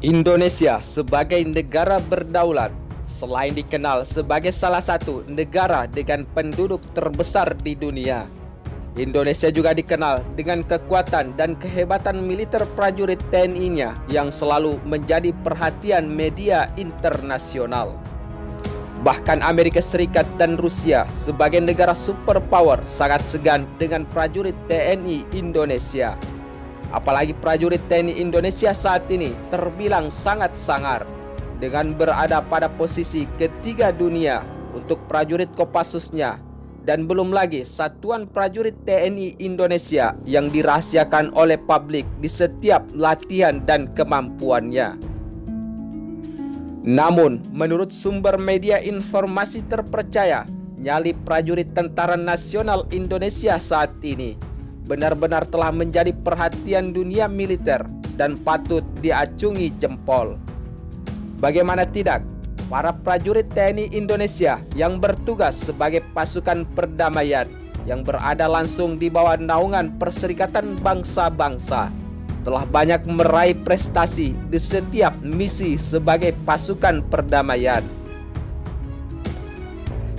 Indonesia sebagai negara berdaulat, selain dikenal sebagai salah satu negara dengan penduduk terbesar di dunia, Indonesia juga dikenal dengan kekuatan dan kehebatan militer prajurit TNI-nya yang selalu menjadi perhatian media internasional. Bahkan Amerika Serikat dan Rusia sebagai negara superpower sangat segan dengan prajurit TNI Indonesia. Apalagi prajurit TNI Indonesia saat ini terbilang sangat sangar dengan berada pada posisi ketiga dunia untuk prajurit Kopassusnya, dan belum lagi satuan prajurit TNI Indonesia yang dirahasiakan oleh publik di setiap latihan dan kemampuannya. Namun, menurut sumber media informasi terpercaya, nyali prajurit Tentara Nasional Indonesia saat ini benar-benar telah menjadi perhatian dunia militer dan patut diacungi jempol. Bagaimana tidak, para prajurit TNI Indonesia yang bertugas sebagai pasukan perdamaian yang berada langsung di bawah naungan Perserikatan Bangsa-Bangsa telah banyak meraih prestasi di setiap misi sebagai pasukan perdamaian.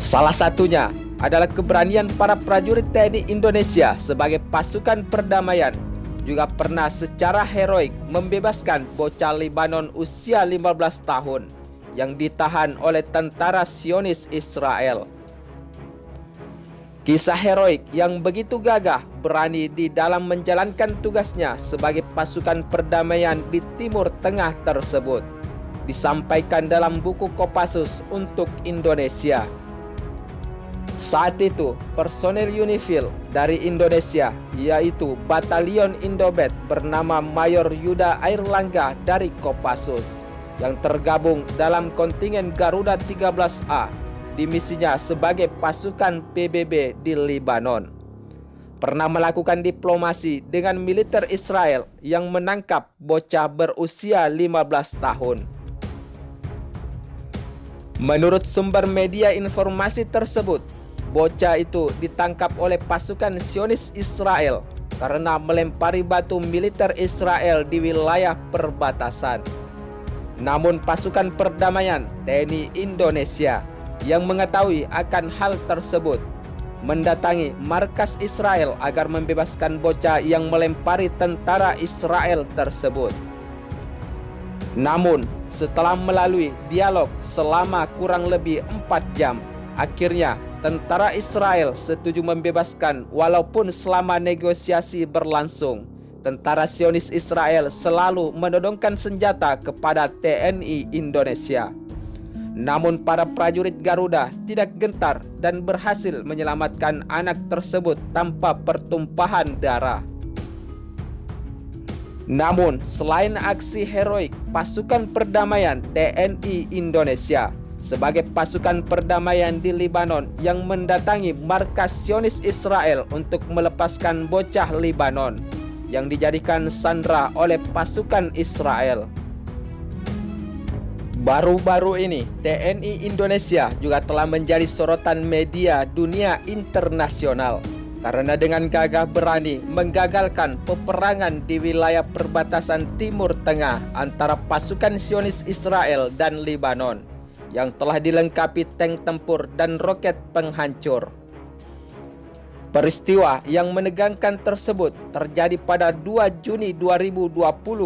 Salah satunya adalah keberanian para prajurit TNI Indonesia sebagai pasukan perdamaian juga pernah secara heroik membebaskan bocah Lebanon usia 15 tahun yang ditahan oleh tentara Zionis Israel. Kisah heroik yang begitu gagah berani di dalam menjalankan tugasnya sebagai pasukan perdamaian di Timur Tengah tersebut disampaikan dalam buku Kopassus untuk Indonesia. Saat itu, personel Unifil dari Indonesia, yaitu Batalion Indobet bernama Mayor Yuda Airlangga dari Kopassus, yang tergabung dalam kontingen Garuda 13A di misinya sebagai pasukan PBB di Lebanon, pernah melakukan diplomasi dengan militer Israel yang menangkap bocah berusia 15 tahun. Menurut sumber media informasi tersebut, bocah itu ditangkap oleh pasukan Zionis Israel karena melempari batu militer Israel di wilayah perbatasan. Namun pasukan perdamaian TNI Indonesia yang mengetahui akan hal tersebut mendatangi markas Israel agar membebaskan bocah yang melempari tentara Israel tersebut. Namun setelah melalui dialog selama kurang lebih 4 jam, akhirnya tentara Israel setuju membebaskan walaupun selama negosiasi berlangsung, tentara Zionis Israel selalu menodongkan senjata kepada TNI Indonesia. Namun para prajurit Garuda tidak gentar dan berhasil menyelamatkan anak tersebut tanpa pertumpahan darah. Namun selain aksi heroik pasukan perdamaian TNI Indonesia sebagai pasukan perdamaian di Lebanon yang mendatangi markas Zionis Israel untuk melepaskan bocah Lebanon yang dijadikan sandera oleh pasukan Israel. Baru-baru ini TNI Indonesia juga telah menjadi sorotan media dunia internasional karena dengan gagah berani menggagalkan peperangan di wilayah perbatasan Timur Tengah antara pasukan Zionis Israel dan Lebanon yang telah dilengkapi tank tempur dan roket penghancur. Peristiwa yang menegangkan tersebut terjadi pada 2 Juni 2020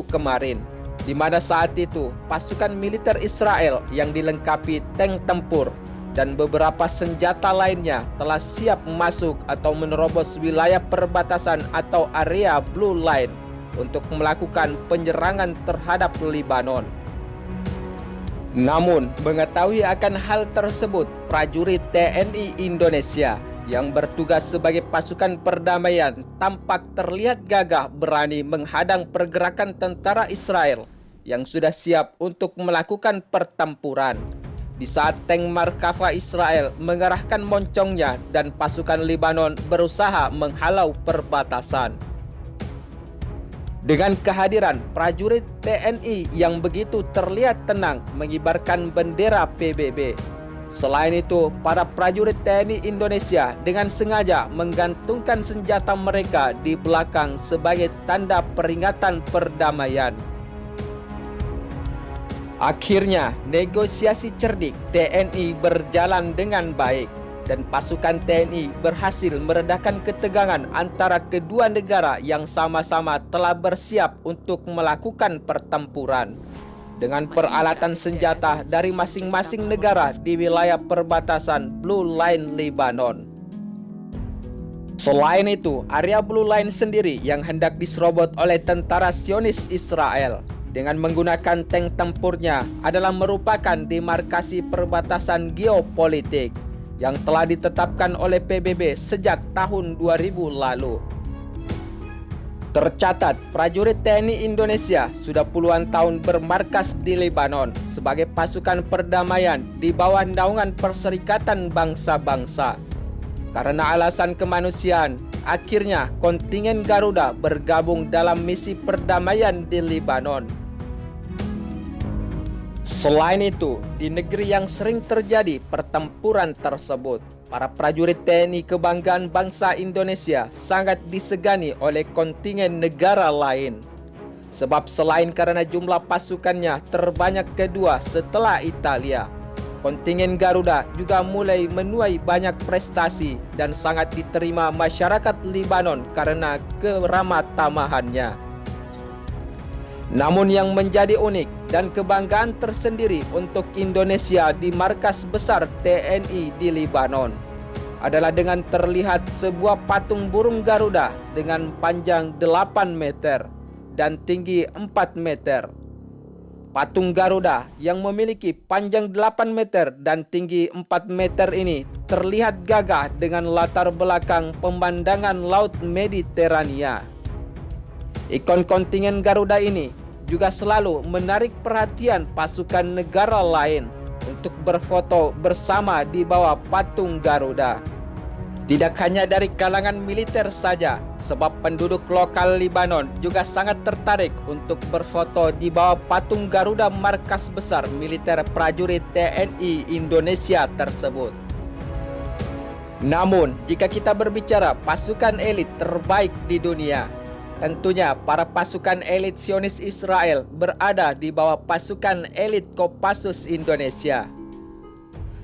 kemarin, di mana saat itu pasukan militer Israel yang dilengkapi tank tempur dan beberapa senjata lainnya telah siap masuk atau menerobos wilayah perbatasan atau area Blue Line untuk melakukan penyerangan terhadap Lebanon. Namun, mengetahui akan hal tersebut, prajurit TNI Indonesia yang bertugas sebagai pasukan perdamaian tampak terlihat gagah berani menghadang pergerakan tentara Israel yang sudah siap untuk melakukan pertempuran. Di saat tank Markava Israel mengerahkan moncongnya dan pasukan Lebanon berusaha menghalau perbatasan. Dengan kehadiran prajurit TNI yang begitu terlihat tenang mengibarkan bendera PBB. Selain itu, para prajurit TNI Indonesia dengan sengaja menggantungkan senjata mereka di belakang sebagai tanda peringatan perdamaian. Akhirnya, negosiasi cerdik TNI berjalan dengan baik dan pasukan TNI berhasil meredakan ketegangan antara kedua negara yang sama-sama telah bersiap untuk melakukan pertempuran dengan peralatan senjata dari masing-masing negara di wilayah perbatasan Blue Line Lebanon. Selain itu, area Blue Line sendiri yang hendak diserobot oleh tentara Zionis Israel dengan menggunakan tank tempurnya adalah merupakan demarkasi perbatasan geopolitik yang telah ditetapkan oleh PBB sejak tahun 2000 lalu. Tercatat, prajurit TNI Indonesia sudah puluhan tahun bermarkas di Lebanon sebagai pasukan perdamaian di bawah naungan Perserikatan Bangsa-Bangsa. Karena alasan kemanusiaan, akhirnya kontingen Garuda bergabung dalam misi perdamaian di Lebanon. Selain itu, di negeri yang sering terjadi pertempuran tersebut, para prajurit TNI kebanggaan bangsa Indonesia sangat disegani oleh kontingen negara lain. Sebab selain karena jumlah pasukannya terbanyak kedua setelah Italia, kontingen Garuda juga mulai menuai banyak prestasi dan sangat diterima masyarakat Lebanon karena keramatamahannya. Namun yang menjadi unik dan kebanggaan tersendiri untuk Indonesia di markas besar TNI di Lebanon adalah dengan terlihat sebuah patung burung Garuda dengan panjang 8 meter dan tinggi 4 meter. Patung Garuda yang memiliki panjang 8 meter dan tinggi 4 meter ini terlihat gagah dengan latar belakang pemandangan Laut Mediterania. Ikon kontingen Garuda ini juga selalu menarik perhatian pasukan negara lain untuk berfoto bersama di bawah patung Garuda. Tidak hanya dari kalangan militer saja, sebab penduduk lokal Lebanon juga sangat tertarik untuk berfoto di bawah patung Garuda markas besar militer prajurit TNI Indonesia tersebut. Namun, jika kita berbicara pasukan elit terbaik di dunia, tentunya para pasukan elit Zionis Israel berada di bawah pasukan elit Kopassus Indonesia.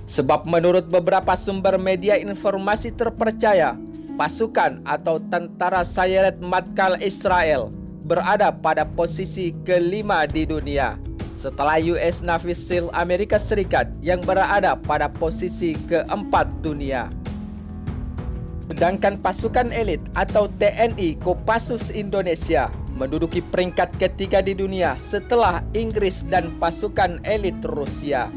Sebab menurut beberapa sumber media informasi terpercaya, pasukan atau tentara Sayeret Matkal Israel berada pada posisi kelima di dunia, setelah US Navy SEAL Amerika Serikat yang berada pada posisi keempat dunia. Sedangkan pasukan elit atau TNI Kopassus Indonesia menduduki peringkat ketiga di dunia setelah Inggris dan pasukan elit Rusia.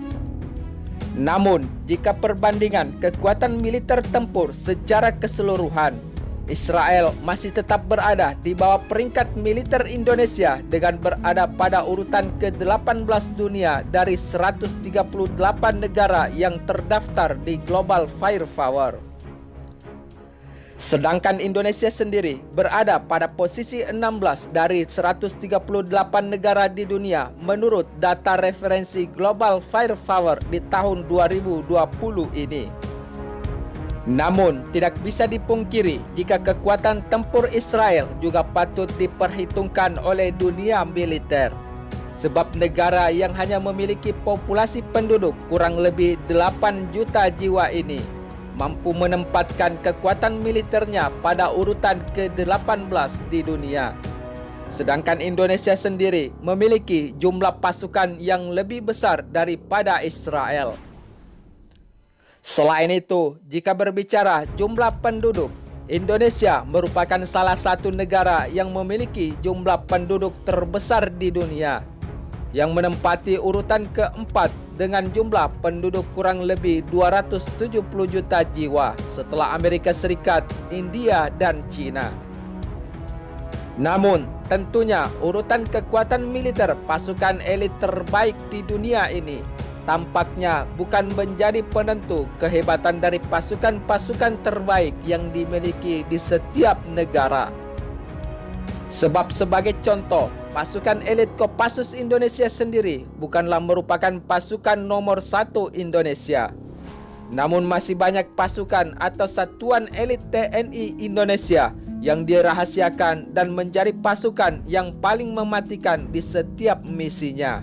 Namun, jika perbandingan kekuatan militer tempur secara keseluruhan, Israel masih tetap berada di bawah peringkat militer Indonesia dengan berada pada urutan ke-18 dunia dari 138 negara yang terdaftar di Global Firepower. Sedangkan Indonesia sendiri berada pada posisi 16 dari 138 negara di dunia menurut data referensi Global Firepower di tahun 2020 ini. Namun, tidak bisa dipungkiri jika kekuatan tempur Israel juga patut diperhitungkan oleh dunia militer. Sebab negara yang hanya memiliki populasi penduduk kurang lebih 8 juta jiwa ini mampu menempatkan kekuatan militernya pada urutan ke-18 di dunia. Sedangkan Indonesia sendiri memiliki jumlah pasukan yang lebih besar daripada Israel. Selain itu, jika berbicara jumlah penduduk, Indonesia merupakan salah satu negara yang memiliki jumlah penduduk terbesar di dunia, yang menempati urutan keempat dengan jumlah penduduk kurang lebih 270 juta jiwa setelah Amerika Serikat, India, dan China. Namun, tentunya urutan kekuatan militer pasukan elit terbaik di dunia ini tampaknya bukan menjadi penentu kehebatan dari pasukan-pasukan terbaik yang dimiliki di setiap negara. Sebab sebagai contoh, pasukan elit Kopassus Indonesia sendiri bukanlah merupakan pasukan nomor 1 Indonesia. Namun masih banyak pasukan atau satuan elit TNI Indonesia yang dirahasiakan dan menjadi pasukan yang paling mematikan di setiap misinya.